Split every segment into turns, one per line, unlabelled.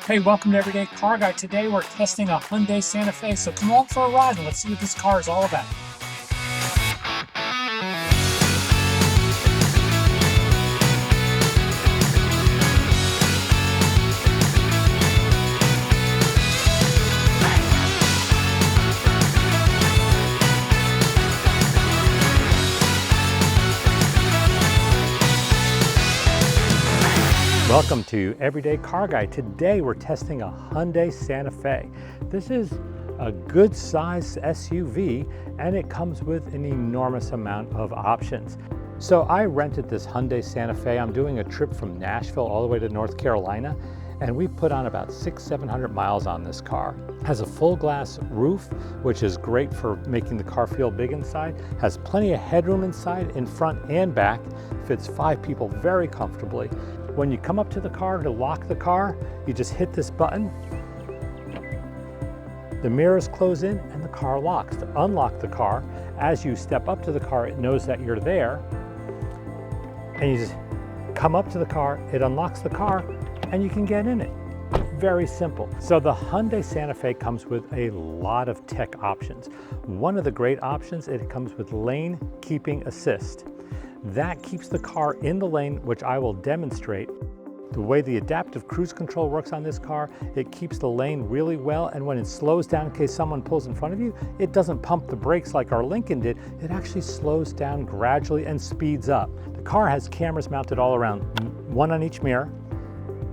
Hey, welcome to Everyday Car Guy. Today we're testing a Hyundai Santa Fe, so come along for a ride and let's see what this car is all about. Welcome to Everyday Car Guy. Today we're testing a Hyundai Santa Fe. This is a good size SUV and it comes with an enormous amount of options. So I rented this Hyundai Santa Fe. I'm doing a trip from Nashville all the way to North Carolina, and we put on about 600-700 miles on this car. Has a full glass roof, which is great for making the car feel big inside. Has plenty of headroom inside, in front and back. Fits 5 people very comfortably. When you come up to the car to lock the car, you just hit this button. The mirrors close in and the car locks. To unlock the car, as you step up to the car, it knows that you're there. And you just come up to the car, it unlocks the car, and you can get in it. Very simple. So the Hyundai Santa Fe comes with a lot of tech options. One of the great options, it comes with lane keeping assist. That keeps the car in the lane, which I will demonstrate. The way the adaptive cruise control works on this car, it keeps the lane really well, and when it slows down in case someone pulls in front of you, it doesn't pump the brakes like our Lincoln did. It actually slows down gradually and speeds up. The car has cameras mounted all around, one on each mirror,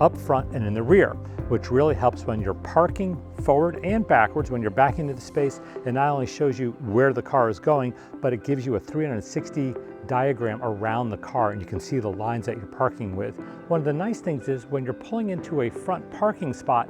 up front and in the rear, which really helps when you're parking forward and backwards. When you're backing into the space, it not only shows you where the car is going, but it gives you a 360 diagram around the car, and you can see the lines that you're parking with. One of the nice things is when you're pulling into a front parking spot,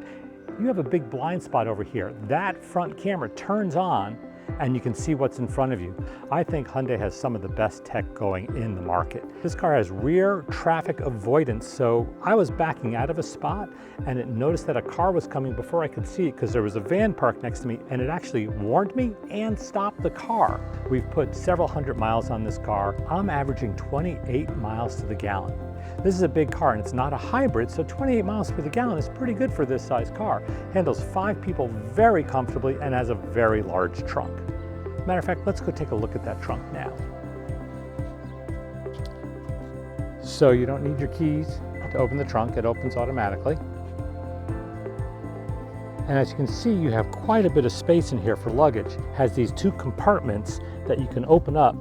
you have a big blind spot over here. That front camera turns on and you can see what's in front of you. I think Hyundai has some of the best tech going in the market. This car has rear traffic avoidance, so I was backing out of a spot and it noticed that a car was coming before I could see it because there was a van parked next to me, and it actually warned me and stopped the car. We've put several hundred miles on this car. I'm averaging 28 miles to the gallon. This is a big car and it's not a hybrid, so 28 miles per the gallon is pretty good for this size car. Handles 5 people very comfortably and has a very large trunk. Matter of fact, let's go take a look at that trunk now. So you don't need your keys to open the trunk, it opens automatically. And as you can see, you have quite a bit of space in here for luggage. It has these 2 compartments that you can open up,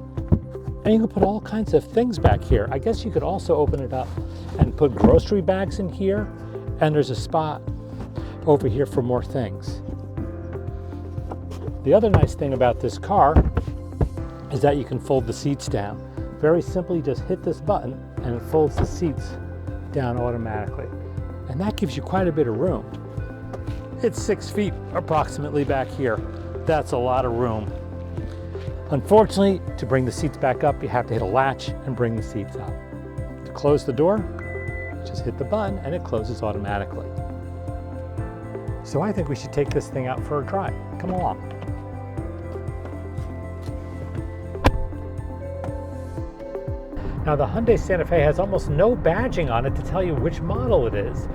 and you can put all kinds of things back here. I guess you could also open it up and put grocery bags in here, and there's a spot over here for more things. The other nice thing about this car is that you can fold the seats down. Very simply, just hit this button and it folds the seats down automatically. And that gives you quite a bit of room. It's 6 feet approximately back here. That's a lot of room. Unfortunately, to bring the seats back up, you have to hit a latch and bring the seats up. To close the door, just hit the button and it closes automatically. So I think we should take this thing out for a drive. Come along. Now the Hyundai Santa Fe has almost no badging on it to tell you which model it is.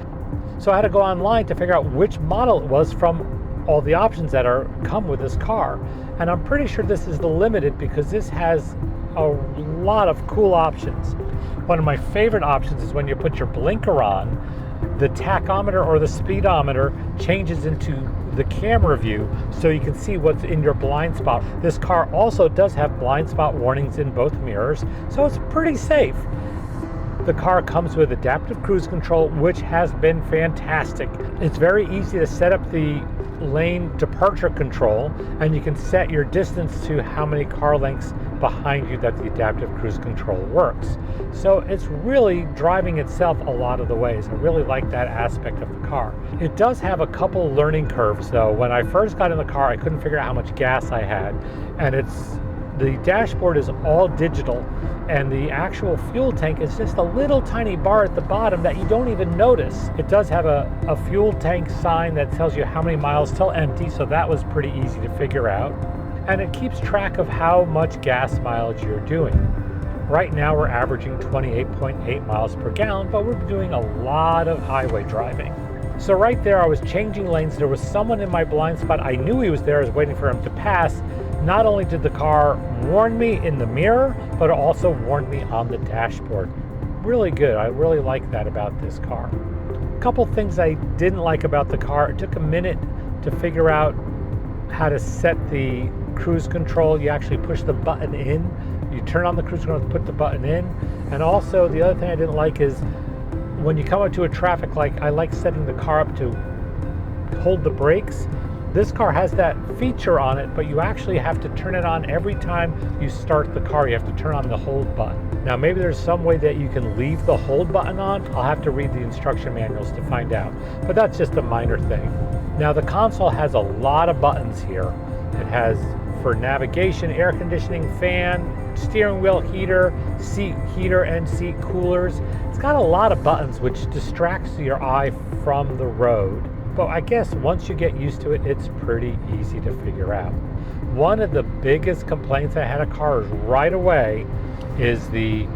So I had to go online to figure out which model it was from all the options that come with this car. And I'm pretty sure this is the Limited because this has a lot of cool options. One of my favorite options is when you put your blinker on, the tachometer or the speedometer changes into the camera view so you can see what's in your blind spot. This car also does have blind spot warnings in both mirrors, so it's pretty safe. The car comes with adaptive cruise control, which has been fantastic. It's very easy to set up the lane departure control, and you can set your distance to how many car lengths behind you that the adaptive cruise control works. So it's really driving itself a lot of the ways. I really like that aspect of the car. It does have a couple learning curves though. When I first got in the car, I couldn't figure out how much gas I had, and the dashboard is all digital, and the actual fuel tank is just a little tiny bar at the bottom that you don't even notice. It does have a fuel tank sign that tells you how many miles till empty, so that was pretty easy to figure out. And it keeps track of how much gas mileage you're doing. Right now we're averaging 28.8 miles per gallon, but we're doing a lot of highway driving. So right there, I was changing lanes. There was someone in my blind spot. I knew he was there. I was waiting for him to pass. Not only did the car warn me in the mirror, but it also warned me on the dashboard. Really good. I really like that about this car. A couple things I didn't like about the car. It took a minute to figure out how to set the cruise control. You actually push the button in. You turn on the cruise control and put the button in. And also the other thing I didn't like is when you come up to a traffic light, I like setting the car up to hold the brakes. This car has that feature on it, but you actually have to turn it on every time you start the car. You have to turn on the hold button. Now maybe there's some way that you can leave the hold button on. I'll have to read the instruction manuals to find out, but that's just a minor thing. Now the console has a lot of buttons here. It has for navigation, air conditioning, fan, steering wheel heater, seat heater, and seat coolers. It's got a lot of buttons which distracts your eye from the road. But I guess once you get used to it, it's pretty easy to figure out. One of the biggest complaints I had of cars right away is the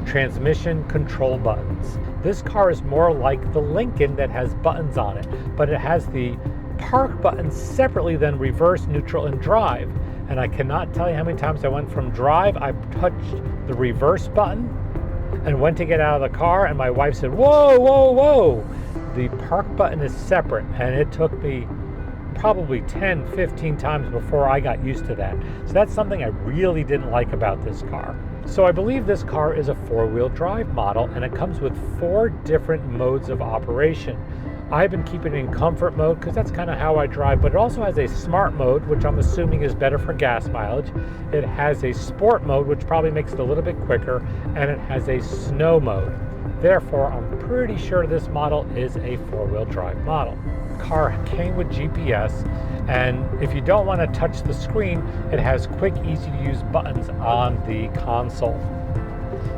transmission control buttons. This car is more like the Lincoln that has buttons on it, but it has the park button separately than reverse, neutral, and drive. And I cannot tell you how many times I went from drive, I touched the reverse button and went to get out of the car, and my wife said, whoa, whoa, whoa. The park button is separate, and it took me probably 10, 15 times before I got used to that. So that's something I really didn't like about this car. So I believe this car is a four-wheel drive model, and it comes with 4 different modes of operation. I've been keeping it in comfort mode because that's kind of how I drive, but it also has a smart mode, which I'm assuming is better for gas mileage. It has a sport mode, which probably makes it a little bit quicker, and it has a snow mode. Therefore, I'm pretty sure this model is a four-wheel drive model. The car came with GPS, and if you don't want to touch the screen, it has quick, easy-to-use buttons on the console.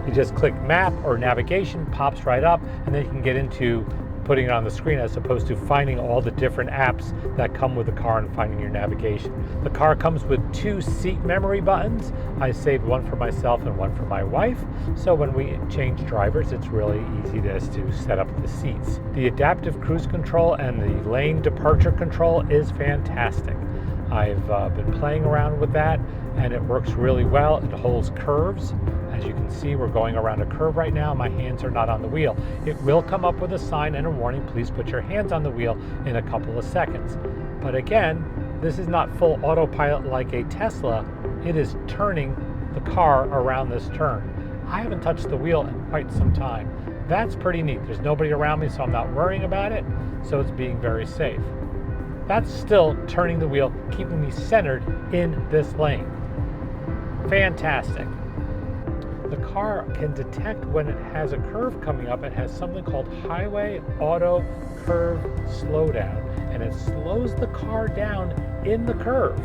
You just click map or navigation, pops right up, and then you can get into putting it on the screen as opposed to finding all the different apps that come with the car and finding your navigation. The car comes with 2 seat memory buttons. I saved one for myself and one for my wife, so when we change drivers, it's really easy to set up the seats. The adaptive cruise control and the lane departure control is fantastic. I've been playing around with that, and it works really well. It holds curves. As you can see, we're going around a curve right now. My hands are not on the wheel. It will come up with a sign and a warning, please put your hands on the wheel, in a couple of seconds. But again, this is not full autopilot like a Tesla. It is turning the car around this turn. I haven't touched the wheel in quite some time. That's pretty neat. There's nobody around me, so I'm not worrying about it, so it's being very safe. That's still turning the wheel, keeping me centered in this lane. Fantastic. The car can detect when it has a curve coming up. It has something called Highway Auto Curve Slowdown, and it slows the car down in the curve.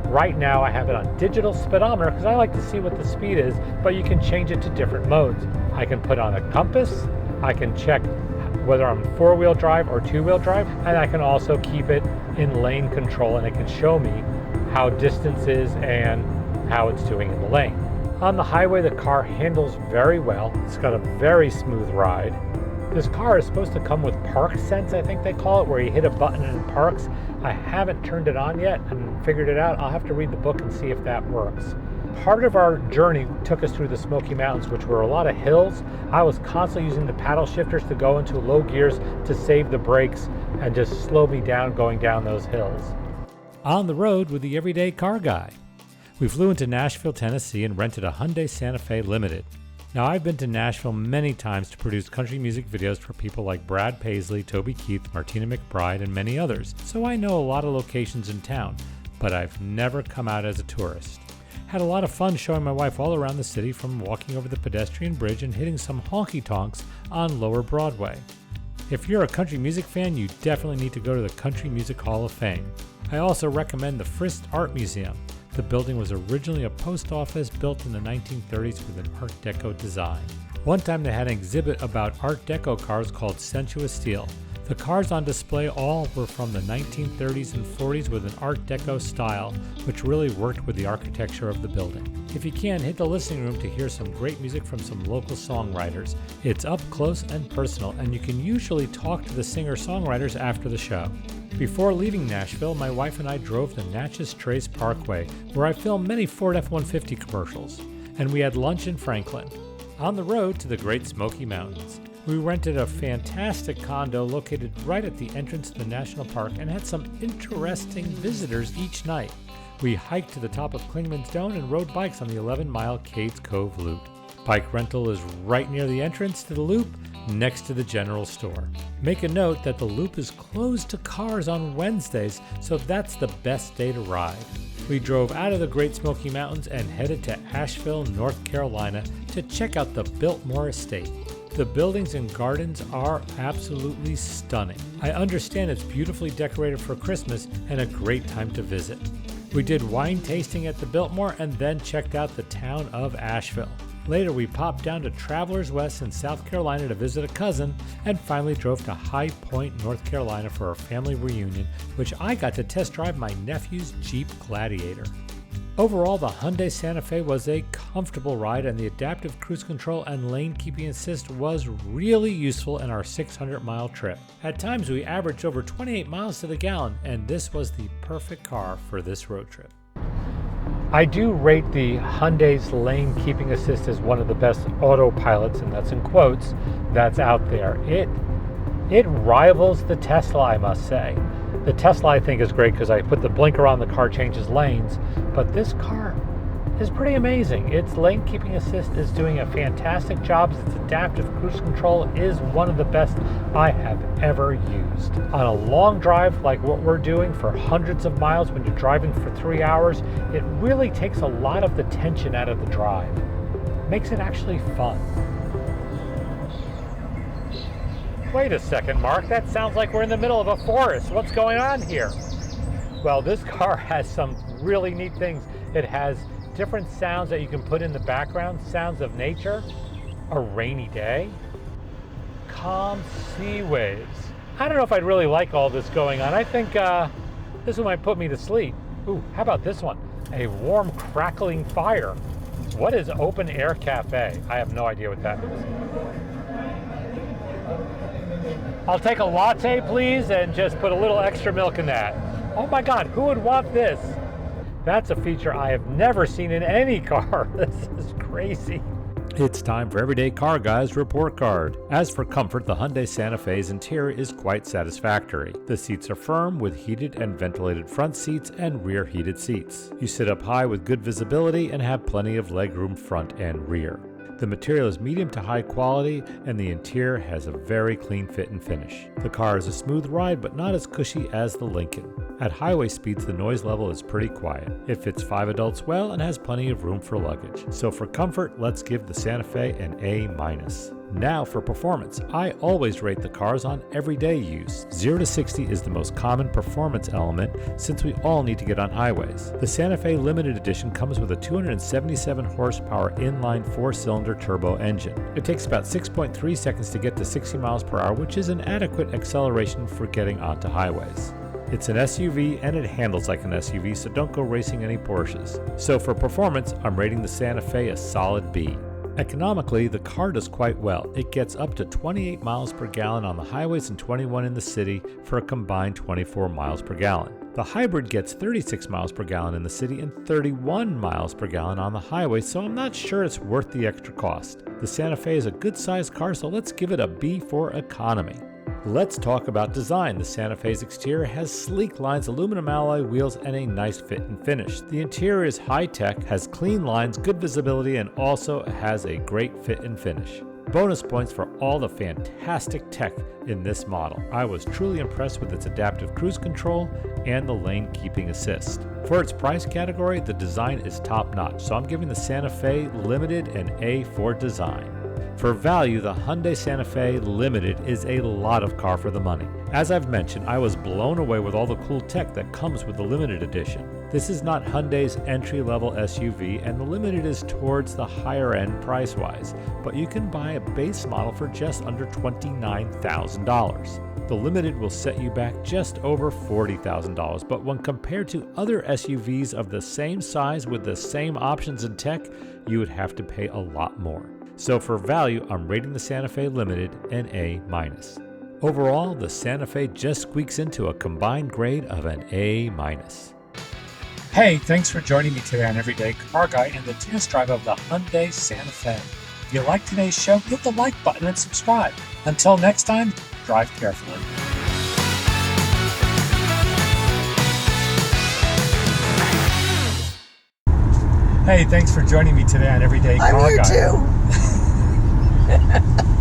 Right now I have it on digital speedometer because I like to see what the speed is, but you can change it to different modes. I can put on a compass, I can check whether I'm 4-wheel drive or 2-wheel drive, and I can also keep it in lane control, and it can show me how distance is and how it's doing in the lane. On the highway, the car handles very well. It's got a very smooth ride. This car is supposed to come with Park Sense, I think they call it, where you hit a button and it parks. I haven't turned it on yet and figured it out. I'll have to read the book and see if that works. Part of our journey took us through the Smoky Mountains, which were a lot of hills. I was constantly using the paddle shifters to go into low gears to save the brakes and just slow me down going down those hills. On the road with the Everyday Car Guy. We flew into Nashville, Tennessee and rented a Hyundai Santa Fe Limited. Now, I've been to Nashville many times to produce country music videos for people like Brad Paisley, Toby Keith, Martina McBride, and many others, so I know a lot of locations in town, but I've never come out as a tourist. Had a lot of fun showing my wife all around the city, from walking over the pedestrian bridge and hitting some honky-tonks on Lower Broadway. If you're a country music fan, you definitely need to go to the Country Music Hall of Fame. I also recommend the Frist Art Museum. The building was originally a post office built in the 1930s with an Art Deco design. One time they had an exhibit about Art Deco cars called Sensuous Steel. The cars on display all were from the 1930s and 40s with an Art Deco style, which really worked with the architecture of the building. If you can, hit the listening room to hear some great music from some local songwriters. It's up close and personal, and you can usually talk to the singer-songwriters after the show. Before leaving Nashville, my wife and I drove the Natchez Trace Parkway, where I filmed many Ford F-150 commercials, and we had lunch in Franklin. On the road to the Great Smoky Mountains, we rented a fantastic condo located right at the entrance to the national park and had some interesting visitors each night. We hiked to the top of Clingman's Dome and rode bikes on the 11-mile Cades Cove Loop. Bike rental is right near the entrance to the loop, next to the general store. Make a note that the loop is closed to cars on Wednesdays, so that's the best day to ride. We drove out of the Great Smoky Mountains and headed to Asheville, North Carolina to check out the Biltmore Estate. The buildings and gardens are absolutely stunning. I understand it's beautifully decorated for Christmas and a great time to visit. We did wine tasting at the Biltmore and then checked out the town of Asheville. Later, we popped down to Travelers West in South Carolina to visit a cousin, and finally drove to High Point, North Carolina for our family reunion, which I got to test drive my nephew's Jeep Gladiator. Overall, the Hyundai Santa Fe was a comfortable ride, and the adaptive cruise control and lane keeping assist was really useful in our 600-mile trip. At times, we averaged over 28 miles to the gallon, and this was the perfect car for this road trip. I do rate the Hyundai's lane keeping assist as one of the best autopilots, and that's in quotes, that's out there. It rivals the Tesla, I must say. The Tesla I think is great because I put the blinker on, the car changes lanes, but this car is pretty amazing. Its lane keeping assist is doing a fantastic job. Its adaptive cruise control is one of the best I have ever used. On a long drive like what we're doing for hundreds of miles, when you're driving for 3 hours, it really takes a lot of the tension out of the drive. Makes it actually fun. Wait a second, Mark, that sounds like we're in the middle of a forest. What's going on here? Well, this car has some really neat things. It has different sounds that you can put in the background, sounds of nature, a rainy day, calm sea waves. I don't know if I'd really like all this going on. I think this one might put me to sleep. Ooh, how about this one? A warm crackling fire. What is Open Air Cafe? I have no idea what that is. I'll take a latte, please, and just put a little extra milk in that. Oh my God, who would want this? That's a feature I have never seen in any car. This is crazy. It's time for Everyday Car Guy's Report Card. As for comfort, the Hyundai Santa Fe's interior is quite satisfactory. The seats are firm with heated and ventilated front seats and rear heated seats. You sit up high with good visibility and have plenty of legroom front and rear. The material is medium to high quality, and the interior has a very clean fit and finish. The car is a smooth ride, but not as cushy as the Lincoln. At highway speeds, the noise level is pretty quiet. It fits 5 adults well and has plenty of room for luggage. So for comfort, let's give the Santa Fe an A-. Now for performance. I always rate the cars on everyday use. 0 to 60 is the most common performance element since we all need to get on highways. The Santa Fe Limited Edition comes with a 277 horsepower inline 4-cylinder turbo engine. It takes about 6.3 seconds to get to 60 miles per hour, which is an adequate acceleration for getting onto highways. It's an SUV and it handles like an SUV, so don't go racing any Porsches. So for performance, I'm rating the Santa Fe a solid B. Economically, the car does quite well. It gets up to 28 miles per gallon on the highways and 21 in the city for a combined 24 miles per gallon. The hybrid gets 36 miles per gallon in the city and 31 miles per gallon on the highway, so I'm not sure it's worth the extra cost. The Santa Fe is a good-sized car, so let's give it a B for economy. Let's talk about design. The Santa Fe's exterior has sleek lines, aluminum alloy wheels, and a nice fit and finish. The interior is high-tech, has clean lines, good visibility, and also has a great fit and finish. Bonus points for all the fantastic tech in this model. I was truly impressed with its adaptive cruise control and the lane keeping assist. For its price category, the design is top-notch, so I'm giving the Santa Fe Limited an A for design. For value, the Hyundai Santa Fe Limited is a lot of car for the money. As I've mentioned, I was blown away with all the cool tech that comes with the Limited Edition. This is not Hyundai's entry-level SUV, and the Limited is towards the higher end price-wise, but you can buy a base model for just under $29,000. The Limited will set you back just over $40,000, but when compared to other SUVs of the same size with the same options and tech, you would have to pay a lot more. So for value, I'm rating the Santa Fe Limited an A-. Overall, the Santa Fe just squeaks into a combined grade of an A-. Hey, thanks for joining me today on Everyday Car Guy and the test drive of the Hyundai Santa Fe. If you like today's show, hit the like button and subscribe. Until next time, drive carefully. Hey, thanks for joining me today on Everyday Car Guy.
I'm here too.